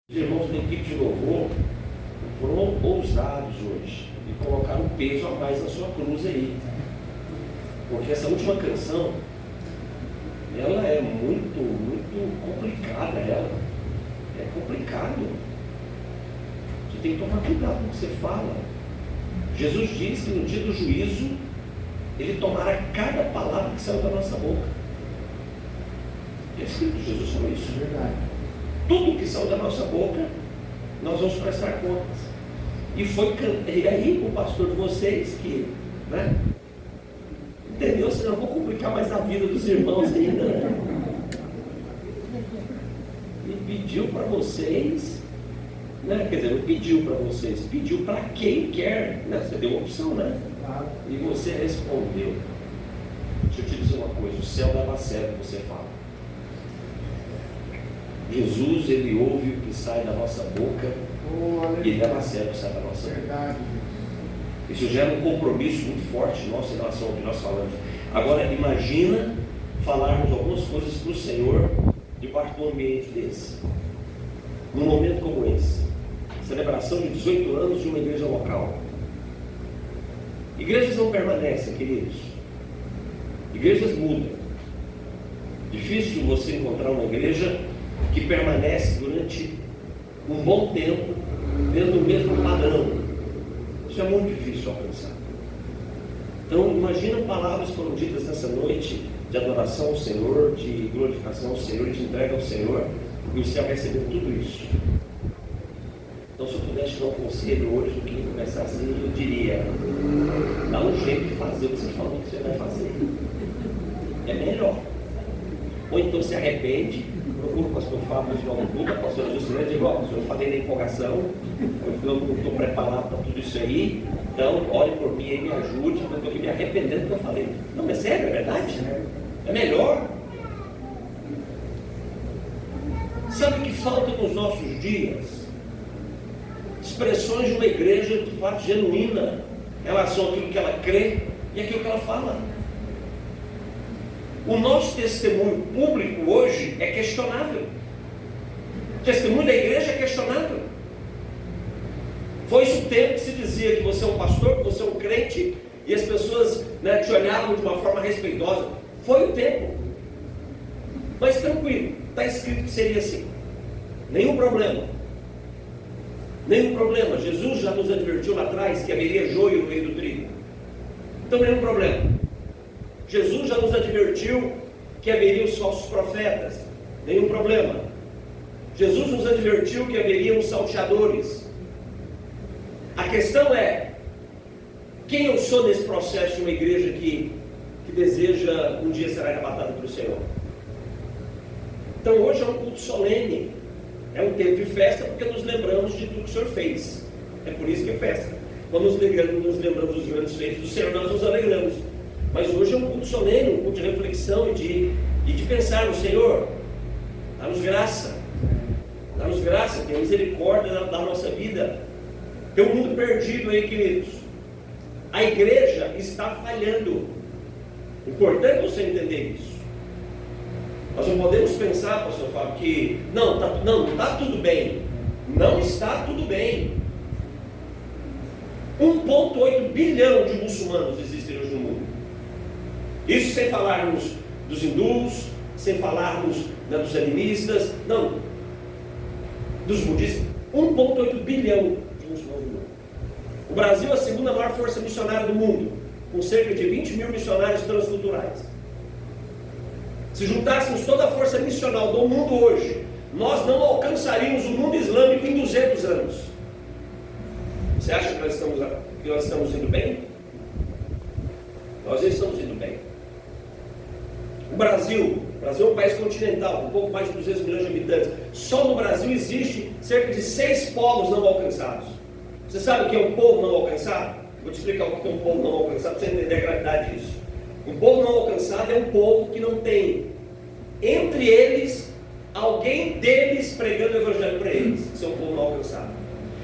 Os irmãos da equipe de louvor foram ousados hoje e colocaram um peso a mais na sua cruz aí. Porque essa última canção, ela é muito complicada, ela. É complicado. Você tem que tomar cuidado com o que você fala. Jesus diz que no dia do juízo, Ele tomará cada palavra que saiu da nossa boca. É escrito, Jesus falou isso. É verdade. Tudo que saiu da nossa boca, nós vamos prestar contas. E aí o pastor de vocês que, né? Entendeu? Senão eu vou complicar mais a vida dos irmãos ainda, né? E pediu para vocês, né? Quer dizer, não pediu para vocês, pediu para quem quer, né? Você deu uma opção, né? E você respondeu. Deixa eu te dizer uma coisa, o céu leva a sério o que você fala. Jesus, Ele ouve o que sai da nossa boca e Ele leva a sério o que sai da nossa boca. Isso gera um compromisso muito forte nosso em relação ao que nós falamos. Agora, imagina falarmos algumas coisas para o Senhor debaixo de um ambiente desse, num momento como esse, celebração de 18 anos de uma igreja local. Igrejas não permanecem, queridos. Igrejas mudam. Difícil você encontrar uma igreja que permanece durante um bom tempo dentro do mesmo padrão. Isso é muito difícil alcançar. Então imagina palavras foram ditas nessa noite de adoração ao Senhor, de glorificação ao Senhor, de entrega ao Senhor, e o céu recebeu tudo isso. Então se eu pudesse dar um conselho hoje do que começar assim, eu diria: dá um jeito de fazer o que você falou que você vai fazer. É melhor. Ou então se arrepende, procura o pastor Fábio no final do culto, a pastora Juscelina, diz: ó, eu falei na empolgação, eu não estou preparado para tudo isso aí, então ore por mim e me ajude, eu estou aqui me arrependendo do que eu falei. Não, mas sério, é verdade? É melhor. Sabe o que falta nos nossos dias? Expressões de uma igreja de fato genuína em relação àquilo que ela crê e àquilo que ela fala. O nosso testemunho público hoje é questionável. O testemunho da igreja é questionável. Foi isso o tempo que se dizia que você é um pastor, que você é um crente, e as pessoas, né, te olhavam de uma forma respeitosa. Foi o tempo. Mas tranquilo, está escrito que seria assim. Nenhum problema. Nenhum problema. Jesus já nos advertiu lá atrás que haveria joio no meio do trigo. Então nenhum problema. Jesus já nos advertiu que haveriam os falsos profetas. Nenhum problema. Jesus nos advertiu que haveriam os salteadores. A questão é: quem eu sou nesse processo de uma igreja que deseja um dia ser arrebatada pelo Senhor? Então hoje é um culto solene. É um tempo de festa porque nos lembramos de tudo que o Senhor fez. É por isso que é festa. Quando nos lembramos dos grandes feitos do Senhor, nós nos alegramos. Mas hoje é um culto solene, um culto de reflexão e de pensar no Senhor. Dá-nos graça. Dá-nos graça, tenha misericórdia da nossa vida. Tem um mundo perdido aí, queridos. A igreja está falhando. Importante você entender isso. Nós não podemos pensar, pastor Fábio, que não está tudo bem. Não está tudo bem. 1,8 bilhão de muçulmanos existem hoje no mundo. Isso sem falarmos dos hindus, sem falarmos, né, dos animistas, não, dos budistas. 1,8 bilhão de muçulmanos no mundo. O Brasil é a segunda maior força missionária do mundo, com cerca de 20 mil missionários transculturais. Se juntássemos toda a força missional do mundo hoje, nós não alcançaríamos o mundo islâmico em 200 anos. Você acha que nós estamos indo bem? Nós estamos indo bem. O Brasil é um país continental, com um pouco mais de 200 milhões de habitantes. Só no Brasil existe cerca de 6 povos não alcançados. Você sabe o que é um povo não alcançado? Vou te explicar o que é um povo não alcançado para você entender a gravidade disso. Um povo não alcançado é um povo que não tem entre eles alguém deles pregando o evangelho para eles. Isso é um povo não alcançado.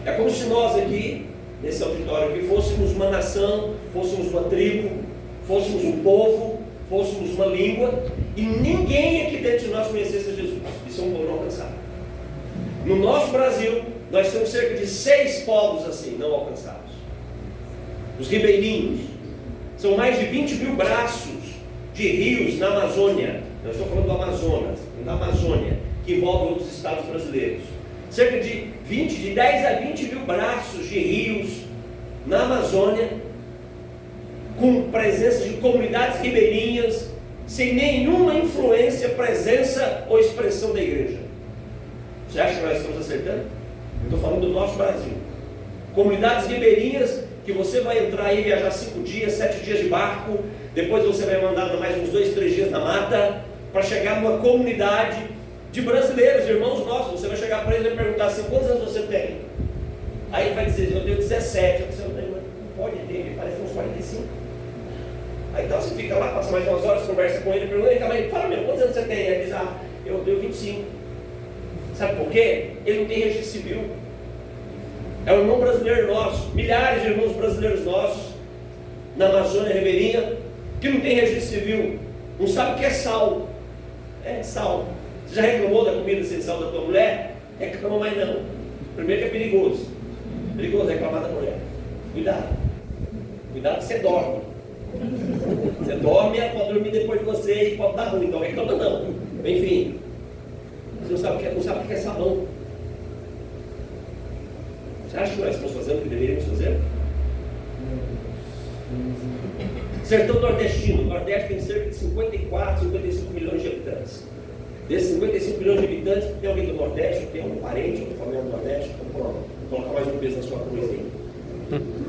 É como se nós aqui, nesse auditório aqui, fôssemos uma nação, fôssemos uma tribo, fôssemos um povo, fôssemos uma língua, e ninguém aqui dentro de nós conhecesse Jesus. Isso é um povo não alcançado. No nosso Brasil, nós temos cerca de 6 povos assim, não alcançados. Os ribeirinhos. São mais de 20 mil braços de rios na Amazônia. Eu estou falando do Amazonas, da Amazônia, que envolve outros estados brasileiros. Cerca de 10 a 20 mil braços de rios na Amazônia, com presença de comunidades ribeirinhas, sem nenhuma influência, presença ou expressão da igreja. Você acha que nós estamos acertando? Estou falando do nosso Brasil. Comunidades ribeirinhas que você vai entrar e viajar 5 dias, 7 dias de barco, depois você vai mandar mais uns 2, 3 dias na mata, para chegar numa comunidade de brasileiros, irmãos nossos. Você vai chegar para ele e vai perguntar assim: quantos anos você tem? Aí ele vai dizer: eu tenho 17. Você não pode ter, ele parece uns 45. Aí então você fica lá, passa mais umas horas, conversa com ele, pergunta: fala mesmo, quantos anos você tem? Aí ele diz: eu tenho 25. Sabe por quê? Ele não tem registro civil. É um irmão brasileiro nosso, milhares de irmãos brasileiros nossos na Amazônia ribeirinha, que não tem registro civil, não sabe o que é sal. É sal. Você já reclamou da comida sem sal da tua mulher? Reclama mais não. Primeiro que é perigoso. Perigoso reclamar da mulher. Cuidado. Cuidado que você dorme. Você dorme e ela pode dormir depois de você e pode dar ruim. Então reclama não. Enfim. Você não sabe o que é sabão. Você acha que nós estamos fazendo o que deveríamos fazer? Sertão nordestino. O Nordeste tem cerca de 54, 55 milhões de habitantes. Desses 55 milhões de habitantes, tem alguém do Nordeste, tem um parente, ou família do Nordeste, vou colocar mais um peso na sua cruz aí.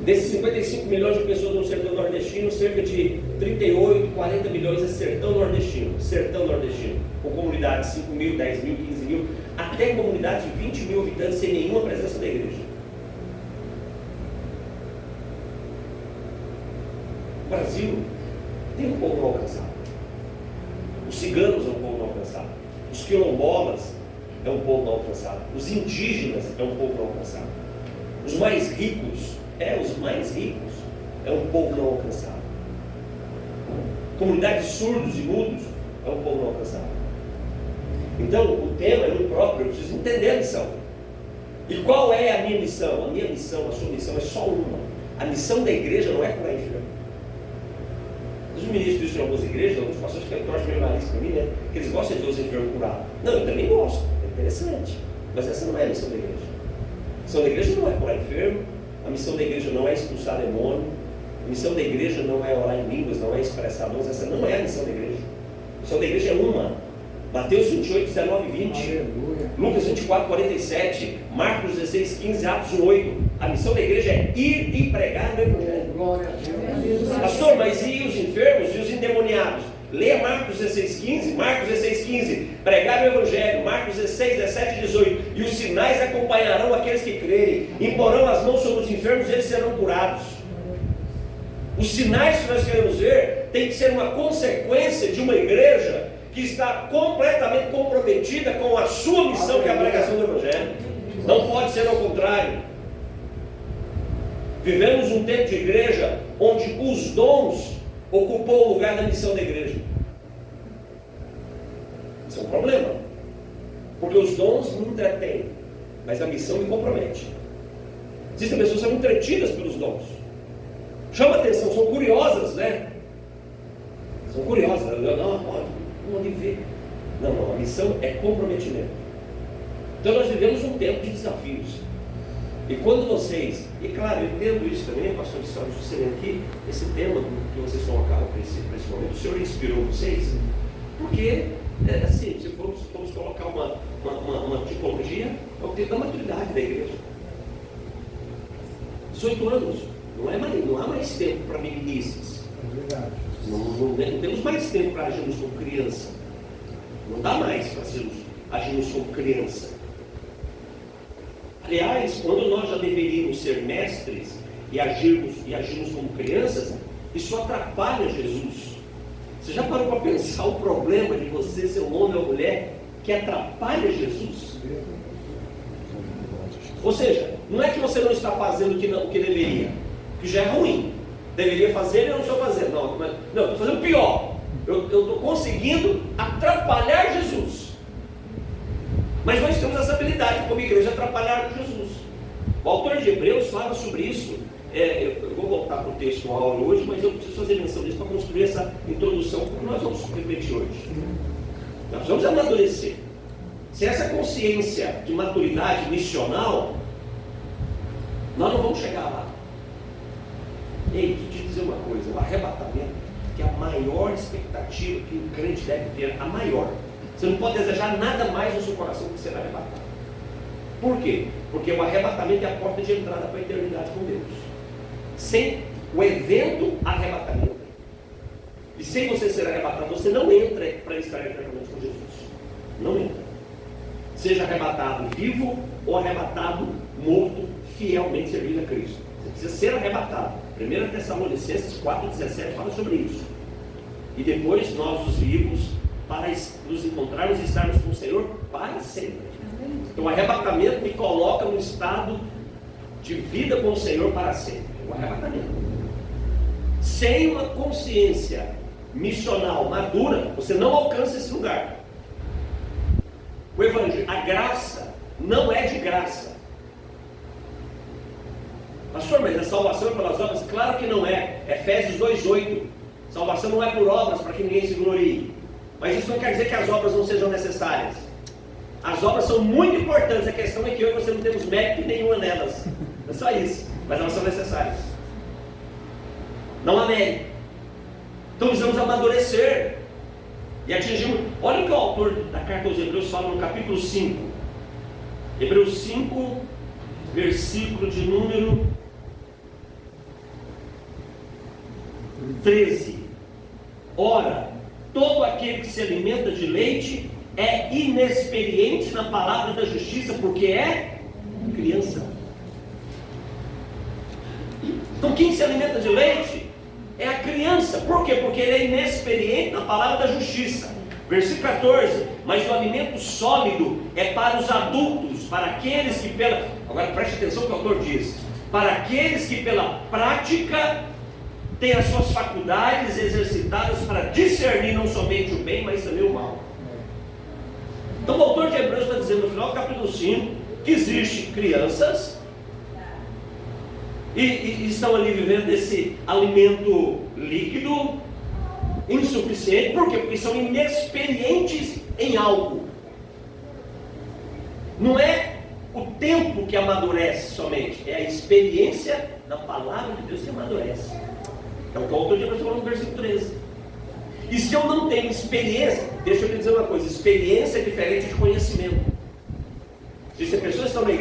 Desses 55 milhões de pessoas no sertão nordestino, cerca de 38, 40 milhões é sertão nordestino. Sertão nordestino. Com comunidades de 5 mil, 10 mil, 15 mil, até comunidades de 20 mil habitantes sem nenhuma presença da igreja. O Brasil tem um povo não alcançado. Os ciganos é um povo não alcançado. Os quilombolas é um povo não alcançado. Os indígenas é um povo não alcançado. Os mais ricos é um povo não alcançado. Comunidades de surdos e mudos é um povo não alcançado. Então o tema é muito próprio. Eu preciso entender a missão. E qual é a minha missão? A minha missão, a sua missão é só uma. A missão da igreja não é curar enfermo. Os ministros de algumas igrejas, alguns pastores que torcem meio nariz para mim, né? Que eles gostam de ver os enfermos curados. Não, eu também gosto, é interessante. Mas essa não é a missão da igreja. A missão da igreja não é curar enfermo, a missão da igreja não é expulsar demônio, a missão da igreja não é orar em línguas, não é expressar dons, essa não é a missão da igreja. A missão da igreja é uma. Mateus 28, 19 e 20, aleluia. Lucas 24, 47, Marcos 16, 15, Atos 1, 8. A missão da igreja é ir e pregar o evangelho. Glória a Deus. Pastor, mas e os enfermos e os endemoniados? Leia Marcos 16, 15, Marcos 16, 15, pregar o evangelho, Marcos 16, 17 e 18, e os sinais acompanharão aqueles que crerem, imporão as mãos sobre os enfermos e eles serão curados. Os sinais que nós queremos ver tem que ser uma consequência de uma igreja que está completamente comprometida com a sua missão, que é a pregação do evangelho. Não pode ser ao contrário. Vivemos um tempo de igreja onde os dons ocupam o lugar da missão da igreja. Isso é um problema, porque os dons me entretêm, mas a missão me compromete. Existem pessoas que são entretidas pelos dons, chama atenção, são curiosas, né? São curiosas, onde ver? Não, a missão é comprometimento. Então nós vivemos um tempo de desafios. E quando vocês, e claro, eu entendo isso também, pastor de São José, aqui, esse tema que vocês colocaram para esse momento, o Senhor inspirou vocês, porque, assim, se formos colocar uma tipologia, é o tempo da maturidade da igreja. 18 anos, não há mais tempo para meninices. É verdade. Não temos mais tempo para agirmos como criança. Não dá mais para agirmos como criança. Aliás, quando nós já deveríamos ser mestres e agirmos como crianças, isso atrapalha Jesus. Você já parou para pensar o problema de você ser um homem ou mulher que atrapalha Jesus? Ou seja, não é que você não está fazendo o que deveria, que já é ruim. Deveria fazer e eu não estou fazendo. Não, estou fazendo pior. Eu estou conseguindo atrapalhar Jesus. Mas nós temos essa habilidade. maturidade como igreja atrapalharam Jesus. O autor de Hebreus fala sobre isso. Eu vou voltar para o texto da aula hoje, mas eu preciso fazer menção disso para construir essa introdução, porque nós vamos refletir hoje. Nós vamos amadurecer. Sem essa consciência de maturidade missional, nós não vamos chegar lá. Ei, deixa eu te dizer uma coisa: o arrebatamento, que é a maior expectativa que o crente deve ter, a maior. Você não pode desejar nada mais no seu coração do que ser arrebatado. Por quê? Porque o arrebatamento é a porta de entrada para a eternidade com Deus. Sem o evento arrebatamento, e sem você ser arrebatado, você não entra para estar eternamente com Jesus. Não entra. Seja arrebatado vivo ou arrebatado morto, fielmente servindo a Cristo. Você precisa ser arrebatado. 1 Tessalonicenses 4,17 fala sobre isso. E depois nós, os vivos, para nos encontrarmos e estarmos com o Senhor para sempre. Então o arrebatamento me coloca no estado de vida com o Senhor para sempre. O arrebatamento. Sem uma consciência missional madura, você não alcança esse lugar. O Evangelho, a graça não é de graça. Pastor, mas a salvação é pelas obras? Claro que não é. Efésios 2,8. Salvação não é por obras, para que ninguém se glorie. Mas isso não quer dizer que as obras não sejam necessárias. As obras são muito importantes. A questão é que eu e você não temos mérito nenhuma nelas. É só isso. Mas elas são necessárias. Não há mérito. Então precisamos amadurecer. E atingimos. Olha o que o autor da carta aos Hebreus fala no capítulo 5. Hebreus 5, versículo de número 13. Ora, todo aquele que se alimenta de leite é inexperiente na palavra da justiça, porque é criança. Então quem se alimenta de leite é a criança. Por quê? Porque ele é inexperiente na palavra da justiça. Versículo 14. Mas o alimento sólido é para os adultos, para aqueles que pela... Agora preste atenção no que o autor diz. Para aqueles que pela prática têm as suas faculdades exercitadas para discernir não somente o bem, mas também o mal. Então o autor de Hebreus está dizendo no final do capítulo 5 que existem crianças e estão ali vivendo esse alimento líquido, insuficiente. Por quê? Porque são inexperientes em algo. Não é o tempo que amadurece somente, é a experiência da palavra de Deus que amadurece. É o que o autor de Hebreus falou no versículo 13. E se eu não tenho experiência, deixa eu lhe dizer uma coisa: experiência é diferente de conhecimento. Se as pessoas estão na igreja